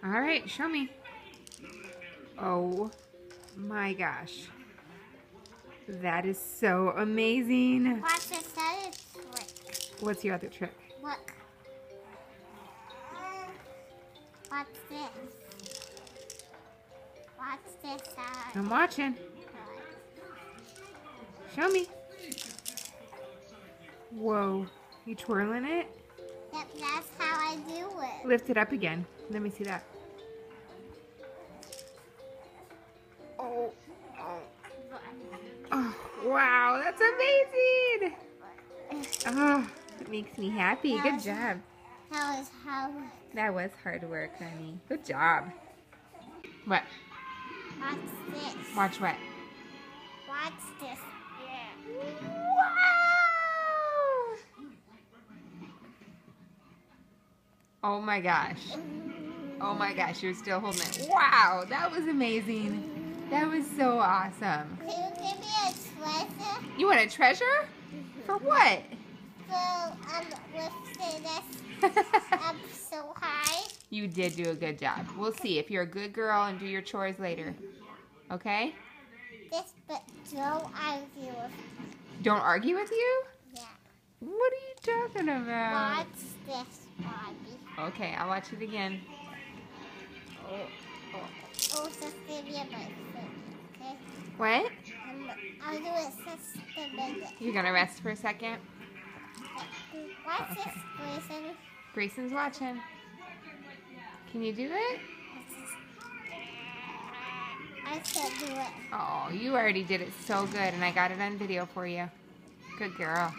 All right, show me. Oh my gosh. That is so amazing. Watch this other trick. What's your other trick? Look. Watch this. Watch this side. I'm watching. Show me. Whoa. You twirling it? Yep, that's how I do it. Lift it up again. Let me see that. Oh. Oh, wow. That's amazing. Oh, it makes me happy. Good job. That was how. That was hard work, honey. Good job. What? Watch this. Watch what? Watch this. Wow! Oh my gosh. Oh my gosh, you're still holding it. Wow, that was amazing. That was so awesome. Can you give me a treasure? You want a treasure? For what? So I'm lifting this up so high. You did do a good job. We'll see if you're a good girl and do your chores later. Okay? This, but don't argue with me. Don't argue with you? Yeah. What are you talking about? Watch this, Bobby. Okay, I'll watch it again. Oh, just give me a minute. Okay? What? I'll do it just a minute. You're gonna rest for a second? Watch Okay. this, Grayson. Grayson's watching. Can you do it? I can't do it. Oh, you already did it so good, and I got it on video for you. Good girl.